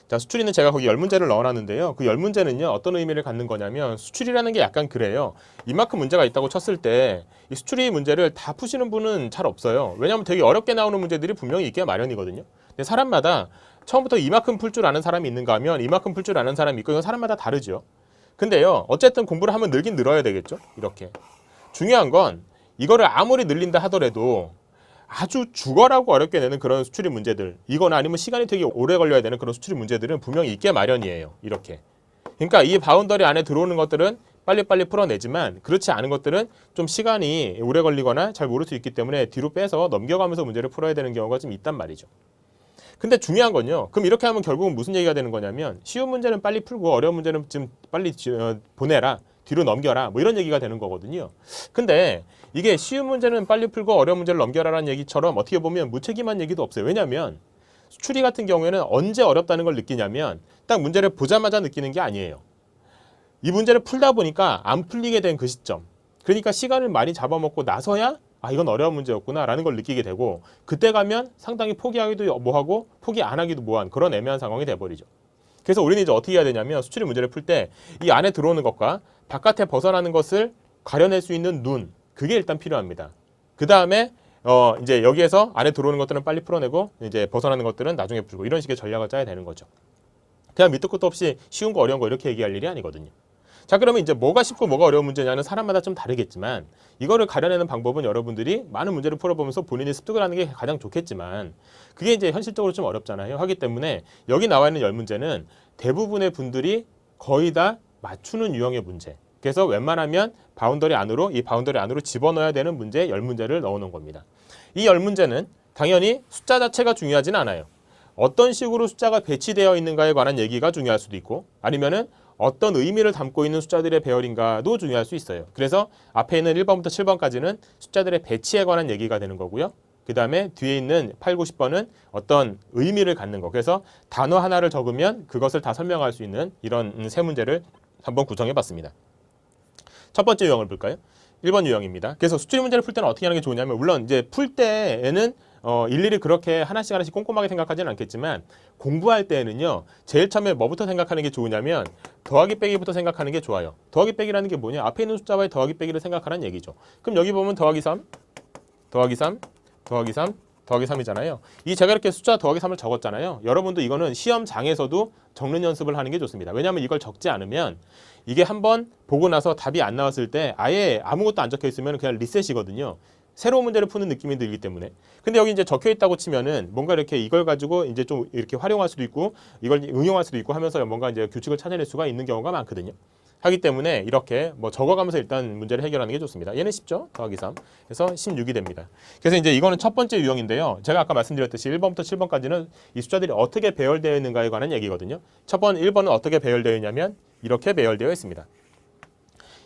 자, 수출이는 제가 거기 10문제를 넣어놨는데요. 그 10문제는요, 어떤 의미를 갖는 거냐면, 수출이라는 게 약간 그래요. 이만큼 문제가 있다고 쳤을 때, 이 수출이 문제를 다 푸시는 분은 잘 없어요. 왜냐하면 되게 어렵게 나오는 문제들이 분명히 있기가 마련이거든요. 근데 사람마다 처음부터 이만큼 풀 줄 아는 사람이 있는가 하면, 이만큼 풀 줄 아는 사람이 있고, 이건 사람마다 다르죠. 근데요, 어쨌든 공부를 하면 늘긴 늘어야 되겠죠. 이렇게. 중요한 건, 이거를 아무리 늘린다 하더라도, 아주 죽어라고 어렵게 내는 그런 수출입 문제들, 이거나 아니면 시간이 되게 오래 걸려야 되는 그런 수출입 문제들은 분명히 있게 마련이에요. 이렇게. 그러니까 이 바운더리 안에 들어오는 것들은 빨리빨리 풀어내지만 그렇지 않은 것들은 좀 시간이 오래 걸리거나 잘 모를 수 있기 때문에 뒤로 빼서 넘겨가면서 문제를 풀어야 되는 경우가 좀 있단 말이죠. 근데 중요한 건요. 그럼 이렇게 하면 결국은 무슨 얘기가 되는 거냐면 쉬운 문제는 빨리 풀고 어려운 문제는 좀 빨리 보내라. 뒤로 넘겨라. 뭐 이런 얘기가 되는 거거든요. 근데 이게 쉬운 문제는 빨리 풀고 어려운 문제를 넘겨라라는 얘기처럼 어떻게 보면 무책임한 얘기도 없어요. 왜냐하면 수출이 같은 경우에는 언제 어렵다는 걸 느끼냐면 딱 문제를 보자마자 느끼는 게 아니에요. 이 문제를 풀다 보니까 안 풀리게 된 그 시점. 그러니까 시간을 많이 잡아먹고 나서야 아 이건 어려운 문제였구나 라는 걸 느끼게 되고 그때 가면 상당히 포기하기도 뭐하고 포기 안 하기도 뭐한 그런 애매한 상황이 돼버리죠. 그래서 우리는 이제 어떻게 해야 되냐면 수출입 문제를 풀 때 이 안에 들어오는 것과 바깥에 벗어나는 것을 가려낼 수 있는 눈 그게 일단 필요합니다. 그 다음에 이제 여기에서 안에 들어오는 것들은 빨리 풀어내고 이제 벗어나는 것들은 나중에 풀고 이런 식의 전략을 짜야 되는 거죠. 그냥 밑도 끝도 없이 쉬운 거 어려운 거 이렇게 얘기할 일이 아니거든요. 자 그러면 이제 뭐가 쉽고 뭐가 어려운 문제냐는 사람마다 좀 다르겠지만 이거를 가려내는 방법은 여러분들이 많은 문제를 풀어보면서 본인이 습득을 하는 게 가장 좋겠지만 그게 이제 현실적으로 좀 어렵잖아요. 하기 때문에 여기 나와 있는 10문제는 대부분의 분들이 거의 다 맞추는 유형의 문제. 그래서 웬만하면 바운더리 안으로 이 바운더리 안으로 집어넣어야 되는 문제 10문제를 넣어놓은 겁니다. 이 10문제는 당연히 숫자 자체가 중요하진 않아요. 어떤 식으로 숫자가 배치되어 있는가에 관한 얘기가 중요할 수도 있고 아니면은 어떤 의미를 담고 있는 숫자들의 배열인가도 중요할 수 있어요. 그래서 앞에 있는 1번부터 7번까지는 숫자들의 배치에 관한 얘기가 되는 거고요. 그 다음에 뒤에 있는 8, 9, 10번은 어떤 의미를 갖는 거. 그래서 단어 하나를 적으면 그것을 다 설명할 수 있는 이런 세 문제를 한번 구성해 봤습니다. 첫 번째 유형을 볼까요? 1번 유형입니다. 그래서 수출 문제를 풀 때는 어떻게 하는 게 좋냐면 물론 이제 풀 때에는 일일이 그렇게 하나씩 하나씩 꼼꼼하게 생각하지는 않겠지만 공부할 때에는요. 제일 처음에 뭐부터 생각하는 게 좋으냐면 더하기 빼기부터 생각하는 게 좋아요. 더하기 빼기라는 게 뭐냐? 앞에 있는 숫자와의 더하기 빼기를 생각하라는 얘기죠. 그럼 여기 보면 더하기 3, 더하기 3, 더하기 3, 더하기 3이잖아요. 이 제가 이렇게 숫자 더하기 3을 적었잖아요. 여러분도 이거는 시험장에서도 적는 연습을 하는 게 좋습니다. 왜냐하면 이걸 적지 않으면 이게 한번 보고 나서 답이 안 나왔을 때 아예 아무것도 안 적혀 있으면 그냥 리셋이거든요. 새로운 문제를 푸는 느낌이 들기 때문에. 근데 여기 이제 적혀 있다고 치면은 뭔가 이렇게 이걸 가지고 이제 좀 이렇게 활용할 수도 있고 이걸 응용할 수도 있고 하면서 뭔가 이제 규칙을 찾아낼 수가 있는 경우가 많거든요. 하기 때문에 이렇게 뭐 적어가면서 일단 문제를 해결하는 게 좋습니다. 얘는 쉽죠? 더하기 3. 그래서 16이 됩니다. 그래서 이제 이거는 첫 번째 유형인데요. 제가 아까 말씀드렸듯이 1번부터 7번까지는 이 숫자들이 어떻게 배열되어 있는가에 관한 얘기거든요. 첫 번 1번은 어떻게 배열되어 있냐면 이렇게 배열되어 있습니다.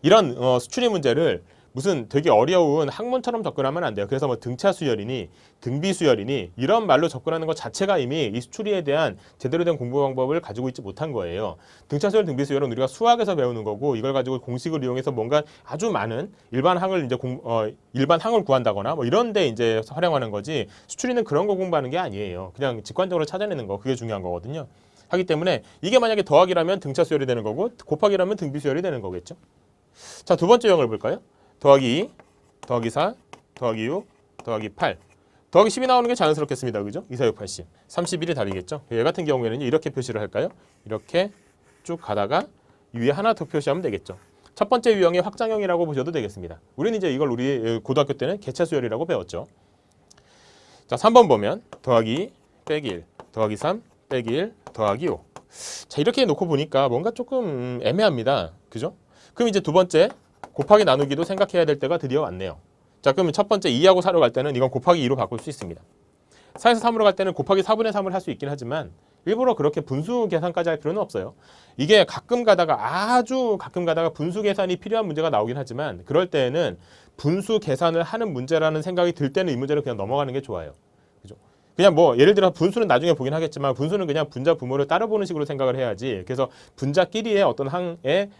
이런 수출입 문제를 무슨 되게 어려운 학문처럼 접근하면 안 돼요. 그래서 뭐 등차 수열이니 등비 수열이니 이런 말로 접근하는 것 자체가 이미 이 수출이에 대한 제대로 된 공부 방법을 가지고 있지 못한 거예요. 등차 수열, 등비 수열은 우리가 수학에서 배우는 거고 이걸 가지고 공식을 이용해서 뭔가 아주 많은 일반 항을 이제 일반 항을 구한다거나 뭐 이런 데 이제 활용하는 거지 수출이는 그런 거 공부하는 게 아니에요. 그냥 직관적으로 찾아내는 거 그게 중요한 거거든요. 하기 때문에 이게 만약에 더하기라면 등차 수열이 되는 거고 곱하기라면 등비 수열이 되는 거겠죠. 자, 두 번째 유형을 볼까요? 더하기 2, 더하기 4, 더하기 6, 더하기 8. 더하기 10이 나오는 게 자연스럽겠습니다. 그죠? 2, 4, 6, 80. 31이 답이겠죠? 얘 같은 경우에는 이렇게 표시를 할까요? 이렇게 쭉 가다가 위에 하나 더 표시하면 되겠죠. 첫 번째 유형이 확장형이라고 보셔도 되겠습니다. 우리는 이제 이걸 우리 고등학교 때는 개체수열이라고 배웠죠. 자, 3번 보면 더하기 2, 빼기 1, 더하기 3, 빼기 1, 더하기 5. 자, 이렇게 놓고 보니까 뭔가 조금 애매합니다. 그죠? 그럼 이제 두 번째 곱하기 나누기도 생각해야 될 때가 드디어 왔네요. 자, 그러면 첫 번째 2하고 4로 갈 때는 이건 곱하기 2로 바꿀 수 있습니다. 4에서 3으로 갈 때는 곱하기 4분의 3을 할 수 있긴 하지만 일부러 그렇게 분수 계산까지 할 필요는 없어요. 이게 가끔 가다가 아주 가끔 가다가 분수 계산이 필요한 문제가 나오긴 하지만 그럴 때에는 분수 계산을 하는 문제라는 생각이 들 때는 이 문제를 그냥 넘어가는 게 좋아요. 그죠? 그냥 뭐 예를 들어 분수는 나중에 보긴 하겠지만 분수는 그냥 분자 부모를 따로 보는 식으로 생각을 해야지. 그래서 분자끼리의 어떤 항의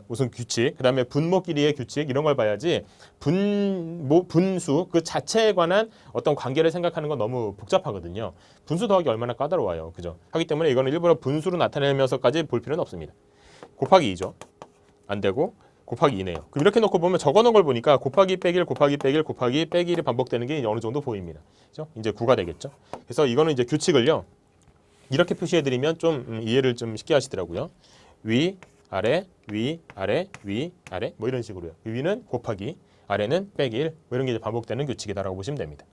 무슨 규칙, 그다음에 분모끼리의 규칙 이런 걸 봐야지 분수 그 자체에 관한 어떤 관계를 생각하는 건 너무 복잡하거든요. 분수 더하기 얼마나 까다로워요. 그죠? 하기 때문에 이거는 일부러 분수로 나타내면서까지 볼 필요는 없습니다. 곱하기 2죠. 안 되고 곱하기 2네요. 그럼 이렇게 놓고 보면 적어놓은 걸 보니까 곱하기 빼기 1 곱하기 빼기 1 곱하기 빼기 1이 반복되는 게 어느 정도 보입니다. 그죠? 이제 9가 되겠죠. 그래서 이거는 이제 규칙을요. 이렇게 표시해드리면 좀 이해를 좀 쉽게 하시더라고요. 위, 아래, 위, 아래, 위, 아래 뭐 이런 식으로요. 위는 곱하기, 아래는 빼기 1 뭐 이런 게 이제 반복되는 규칙이다라고 보시면 됩니다.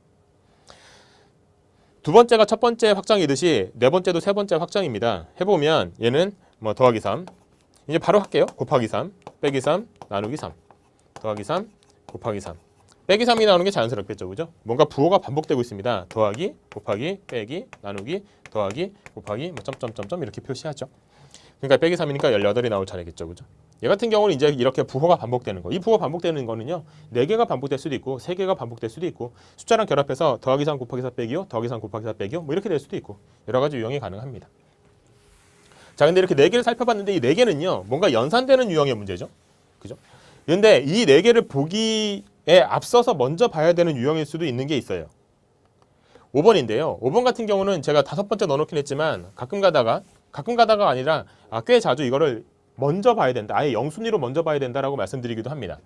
두 번째가 첫 번째 확장이듯이 네 번째도 세 번째 확장입니다. 해보면 얘는 뭐 더하기 3 이제 바로 할게요. 곱하기 3 빼기 3 나누기 3 더하기 3 곱하기 3 빼기 3이 나오는 게 자연스럽겠죠. 그죠? 뭔가 부호가 반복되고 있습니다. 더하기 곱하기 빼기 나누기 더하기 곱하기 뭐 점점점점 이렇게 표시하죠. 그러니까 빼기 3이니까 18이 나올 차례겠죠. 그죠? 얘 같은 경우는 이제 이렇게 부호가 반복되는 거. 이 부호가 반복되는 거는요. 4개가 반복될 수도 있고 3개가 반복될 수도 있고 숫자랑 결합해서 더하기 3 곱하기 4 빼기요. 더하기 3 곱하기 4 빼기요. 뭐 이렇게 될 수도 있고 여러 가지 유형이 가능합니다. 자, 근데 이렇게 4개를 살펴봤는데 이 4개는요. 뭔가 연산되는 유형의 문제죠. 그죠? 근데 이 4개를 보기에 앞서서 먼저 봐야 되는 유형일 수도 있는 게 있어요. 5번인데요. 5번 같은 경우는 제가 5번째 넣어놓긴 했지만 가끔 가다가 아니라 꽤 자주 이거를 먼저 봐야 된다. 아예 영순위로 먼저 봐야 된다라고 말씀드리기도 합니다.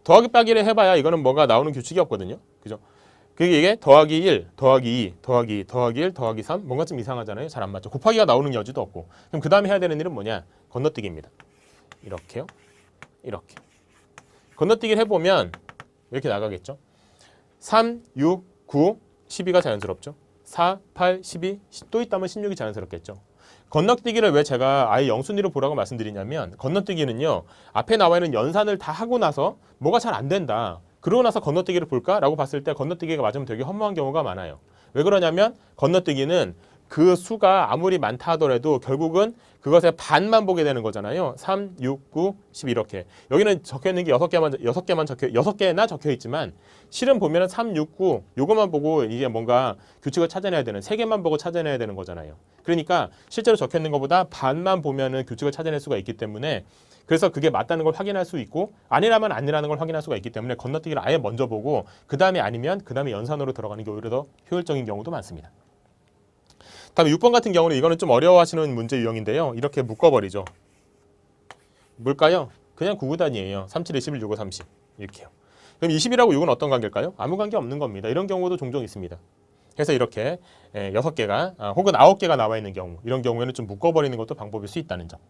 더하기 빼기를 해봐야 이거는 뭐가 나오는 규칙이 없거든요. 그죠? 이게 더하기 1, 더하기 2, 더하기 1, 더하기 3 뭔가 좀 이상하잖아요. 잘 안 맞죠. 곱하기가 나오는 여지도 없고. 그럼 그 다음에 해야 되는 일은 뭐냐? 건너뛰기입니다. 이렇게요. 이렇게. 건너뛰기를 해보면 이렇게 나가겠죠. 3, 6, 9, 12가 자연스럽죠. 4, 8, 12, 또 있다면 16이 자연스럽겠죠. 건너뛰기를 왜 제가 아예 영순위로 보라고 말씀드리냐면 건너뛰기는요. 앞에 나와 있는 연산을 다 하고 나서 뭐가 잘 안 된다. 그러고 나서 건너뛰기를 볼까? 라고 봤을 때 건너뛰기가 맞으면 되게 허무한 경우가 많아요. 왜 그러냐면 건너뛰기는 그 수가 아무리 많다 하더라도 결국은 그것의 반만 보게 되는 거잖아요. 3, 6, 9, 10 이렇게. 여기는 적혀 있는 게 6개나 적혀 있지만 실은 보면은 3, 6, 9 요것만 보고 이제 뭔가 규칙을 찾아내야 되는 3개만 보고 찾아내야 되는 거잖아요. 그러니까 실제로 적혀 있는 것보다 반만 보면은 규칙을 찾아낼 수가 있기 때문에 그래서 그게 맞다는 걸 확인할 수 있고 아니라면 아니라는 걸 확인할 수가 있기 때문에 건너뛰기를 아예 먼저 보고 그 다음에 아니면 그 다음에 연산으로 들어가는 게 오히려 더 효율적인 경우도 많습니다. 다음에 6번 같은 경우는 이거는 좀 어려워하시는 문제 유형인데요. 이렇게 묶어버리죠. 뭘까요? 그냥 구구단위예요. 3, 7, 21, 65, 30 이렇게요. 그럼 20이라고 6은 어떤 관계일까요? 아무 관계 없는 겁니다. 이런 경우도 종종 있습니다. 그래서 이렇게 6개가 혹은 9개가 나와 있는 경우 이런 경우에는 좀 묶어버리는 것도 방법일 수 있다는 점.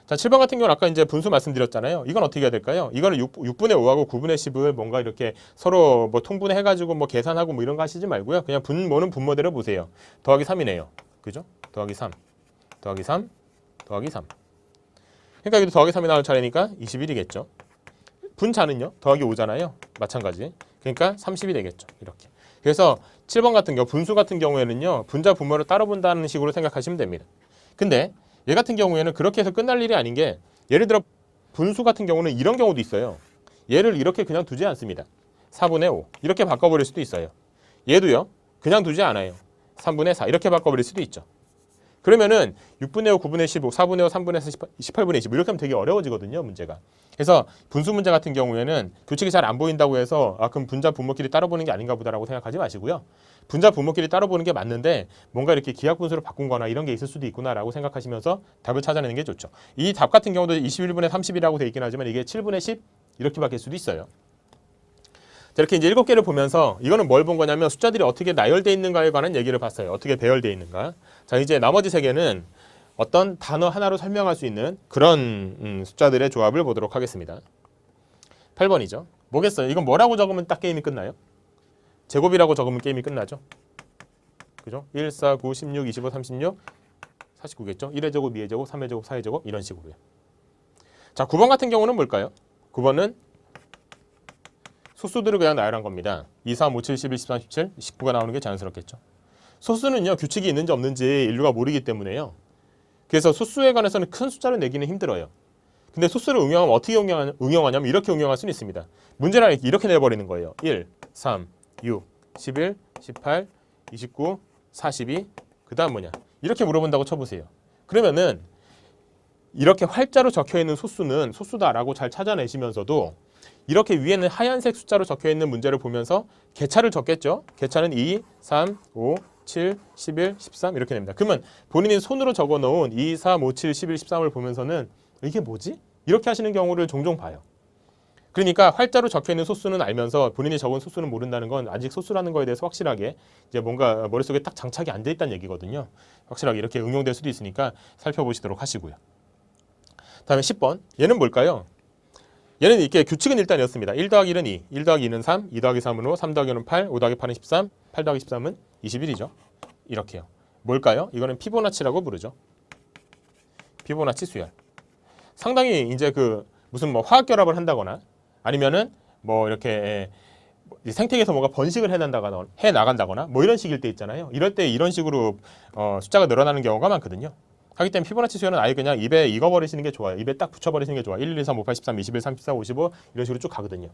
자, 7번 같은 경우는 아까 이제 분수 말씀드렸잖아요. 이건 어떻게 해야 될까요? 이거는 6분의 5하고 9분의 10을 뭔가 이렇게 서로 뭐 통분해가지고 뭐 계산하고 뭐 이런 거 하시지 말고요. 그냥 분모는 분모대로 보세요. 더하기 3이네요. 그죠? 더하기 3, 더하기 3, 더하기 3. 그러니까 여기도 더하기 3이 나올 차례니까 21이겠죠. 분자는요. 더하기 5잖아요. 마찬가지. 그러니까 30이 되겠죠. 이렇게. 그래서 7번 같은 경우 분수 같은 경우에는요. 분자 분모를 따로 본다는 식으로 생각하시면 됩니다. 근데 얘 같은 경우에는 그렇게 해서 끝날 일이 아닌 게 예를 들어 분수 같은 경우는 이런 경우도 있어요. 얘를 이렇게 그냥 두지 않습니다. 4분의 5 이렇게 바꿔버릴 수도 있어요. 얘도요. 그냥 두지 않아요. 3분의 4 이렇게 바꿔버릴 수도 있죠. 그러면은 6분의 5, 9분의 15, 4분의 5, 3분의 4, 18분의 20 이렇게 하면 되게 어려워지거든요. 문제가. 그래서 분수 문제 같은 경우에는 규칙이 잘 안 보인다고 해서 그럼 분자 분모끼리 따로 보는 게 아닌가 보다라고 생각하지 마시고요. 분자 분모끼리 따로 보는 게 맞는데 뭔가 이렇게 기하 분수를 바꾼 거나 이런 게 있을 수도 있구나라고 생각하시면서 답을 찾아내는 게 좋죠. 이 답 같은 경우도 21분의 30이라고 돼 있긴 하지만 이게 7분의 10 이렇게 바뀔 수도 있어요. 자, 이렇게 이제 7개를 보면서 이거는 뭘 본 거냐면 숫자들이 어떻게 나열되어 있는가에 관한 얘기를 봤어요. 어떻게 배열되어 있는가. 자, 이제 나머지 3개는 어떤 단어 하나로 설명할 수 있는 그런 숫자들의 조합을 보도록 하겠습니다. 8번이죠. 뭐겠어요? 이건 뭐라고 적으면 딱 게임이 끝나요? 제곱이라고 적으면 게임이 끝나죠. 그죠? 1, 4, 9, 16, 25, 36, 49겠죠? 1의 제곱, 2의 제곱, 3의 제곱, 4의 제곱 이런 식으로요. 자, 9번 같은 경우는 뭘까요? 9번은 소수들을 그냥 나열한 겁니다. 2, 3, 5, 7, 11, 13, 17, 19가 나오는 게 자연스럽겠죠. 소수는요. 규칙이 있는지 없는지 인류가 모르기 때문에요. 그래서 소수에 관해서는 큰 숫자를 내기는 힘들어요. 근데 소수를 응용하면 어떻게 응용하냐면 이렇게 응용할 수는 있습니다. 문제를 이렇게 내버리는 거예요. 1, 3, 6, 11, 18, 29, 42, 그 다음 뭐냐 이렇게 물어본다고 쳐보세요. 그러면은 이렇게 활자로 적혀있는 소수는 소수다라고 잘 찾아내시면서도 이렇게 위에는 하얀색 숫자로 적혀있는 문제를 보면서 개차를 적겠죠. 개차는 2, 3, 5, 7, 11, 13 이렇게 됩니다. 그러면 본인이 손으로 적어놓은 2, 3, 5, 7, 11, 13을 보면서는 이게 뭐지? 이렇게 하시는 경우를 종종 봐요. 그러니까 활자로 적혀있는 소수는 알면서 본인이 적은 소수는 모른다는 건 아직 소수라는 거에 대해서 확실하게 이제 뭔가 머릿속에 딱 장착이 안 돼 있다는 얘기거든요. 확실하게 이렇게 응용될 수도 있으니까 살펴보시도록 하시고요. 다음에 10번. 얘는 뭘까요? 얘는 이렇게 규칙은 일단 이렇습니다. 1 더하기 1은 2, 1 더하기 2는 3, 2 더하기 3은 5, 3 더하기 5는 8, 5 더하기 8은 13, 8 더하기 13은 21이죠. 이렇게요. 뭘까요? 이거는 피보나치라고 부르죠. 피보나치 수열. 상당히 이제 그 무슨 뭐 화학 결합을 한다거나 아니면은 뭐 이렇게 생태계에서 뭔가 번식을 해 나간다거나 뭐 이런 식일 때 있잖아요. 이럴 때 이런 식으로 숫자가 늘어나는 경우가 많거든요. 하기 때문에 피보나치 수열은 아예 그냥 입에 익어버리시는 게 좋아요. 입에 딱 붙여버리시는 게 좋아요. 1, 2, 3, 5, 8, 13, 21, 34, 55 이런 식으로 쭉 가거든요.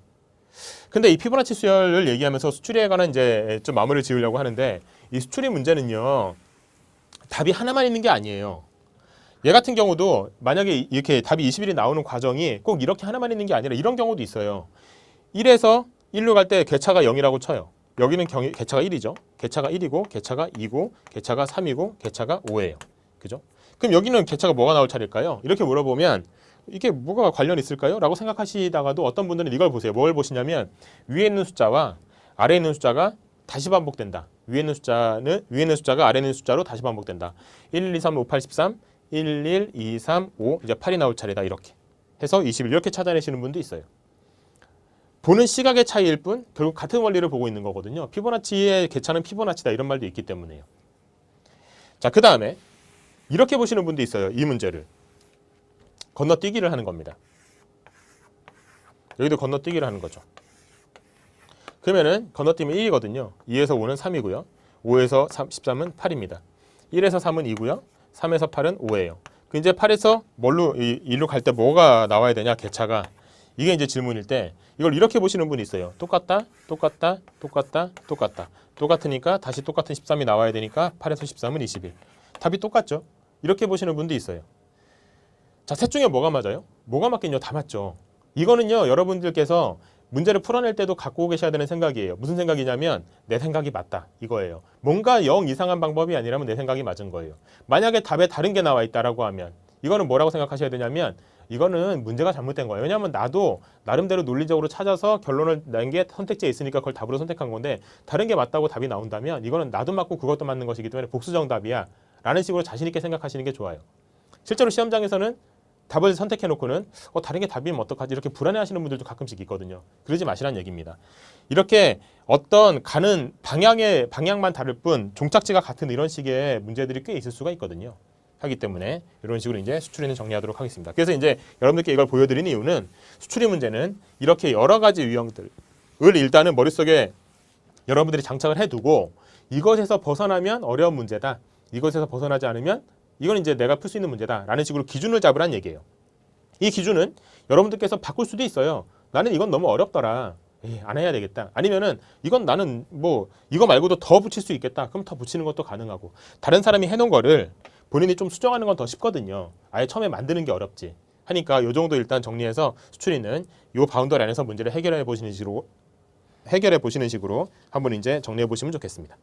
근데 이 피보나치 수열을 얘기하면서 수출에 관한 이제 좀 마무리를 지으려고 하는데 이 수출의 문제는요. 답이 하나만 있는 게 아니에요. 얘 같은 경우도 만약에 이렇게 답이 21이 나오는 과정이 꼭 이렇게 하나만 있는 게 아니라 이런 경우도 있어요. 1에서 1로 갈 때 개차가 0이라고 쳐요. 여기는 개차가 1이죠. 개차가 1이고 개차가 2고 개차가 3이고 개차가 5예요. 그죠? 그럼 여기는 개차가 뭐가 나올 차례일까요? 이렇게 물어보면 이게 뭐가 관련 있을까요? 라고 생각하시다가도 어떤 분들은 이걸 보세요. 뭘 보시냐면 위에 있는 숫자와 아래에 있는 숫자가 다시 반복된다. 위에 있는 숫자가 아래에 있는 숫자로 다시 반복된다. 1, 2, 3, 5, 8, 13, 1, 1, 2, 3, 5 이제 8이 나올 차례다. 이렇게 해서 21 이렇게 찾아내시는 분도 있어요. 보는 시각의 차이일 뿐 결국 같은 원리를 보고 있는 거거든요. 피보나치의 개차는 피보나치다 이런 말도 있기 때문에요. 자, 그 다음에 이렇게 보시는 분도 있어요. 이 문제를 건너뛰기를 하는 겁니다. 여기도 건너뛰기를 하는 거죠. 그러면은 건너뛰면 1이거든요. 2에서 5는 3이고요. 5에서 13은 8입니다. 1에서 3은 2고요. 3에서 8은 5예요. 그 이제 8에서 뭘로 1로 갈 때 뭐가 나와야 되냐? 개차가. 이게 이제 질문일 때 이걸 이렇게 보시는 분이 있어요. 똑같다, 똑같다, 똑같다, 똑같다. 똑같으니까 다시 똑같은 13이 나와야 되니까 8에서 13은 21. 답이 똑같죠? 이렇게 보시는 분도 있어요. 자, 셋 중에 뭐가 맞아요? 뭐가 맞긴요? 다 맞죠. 이거는요, 여러분들께서 문제를 풀어낼 때도 갖고 계셔야 되는 생각이에요. 무슨 생각이냐면 내 생각이 맞다 이거예요. 뭔가 영 이상한 방법이 아니라면 내 생각이 맞은 거예요. 만약에 답에 다른 게 나와 있다라고 하면 이거는 뭐라고 생각하셔야 되냐면 이거는 문제가 잘못된 거예요. 왜냐하면 나도 나름대로 논리적으로 찾아서 결론을 낸 게 선택지에 있으니까 그걸 답으로 선택한 건데 다른 게 맞다고 답이 나온다면 이거는 나도 맞고 그것도 맞는 것이기 때문에 복수정답이야 라는 식으로 자신 있게 생각하시는 게 좋아요. 실제로 시험장에서는 답을 선택해놓고는 다른 게 답이면 어떡하지 이렇게 불안해하시는 분들도 가끔씩 있거든요. 그러지 마시라는 얘기입니다. 이렇게 어떤 가는 방향만 다를 뿐 종착지가 같은 이런 식의 문제들이 꽤 있을 수가 있거든요. 하기 때문에 이런 식으로 이제 수출이는 정리하도록 하겠습니다. 그래서 이제 여러분들께 이걸 보여드린 이유는 수출이 문제는 이렇게 여러 가지 유형들을 일단은 머릿속에 여러분들이 장착을 해두고 이것에서 벗어나면 어려운 문제다. 이것에서 벗어나지 않으면 이건 이제 내가 풀 수 있는 문제다 라는 식으로 기준을 잡으란 얘기예요. 이 기준은 여러분들께서 바꿀 수도 있어요. 나는 이건 너무 어렵더라. 안 해야 되겠다. 아니면은 이건 나는 뭐 이거 말고도 더 붙일 수 있겠다. 그럼 더 붙이는 것도 가능하고 다른 사람이 해놓은 거를 본인이 좀 수정하는 건 더 쉽거든요. 아예 처음에 만드는 게 어렵지. 하니까 요 정도 일단 정리해서 수출이는 요 바운더리 안에서 문제를 해결해 보시는 식으로 한번 이제 정리해 보시면 좋겠습니다.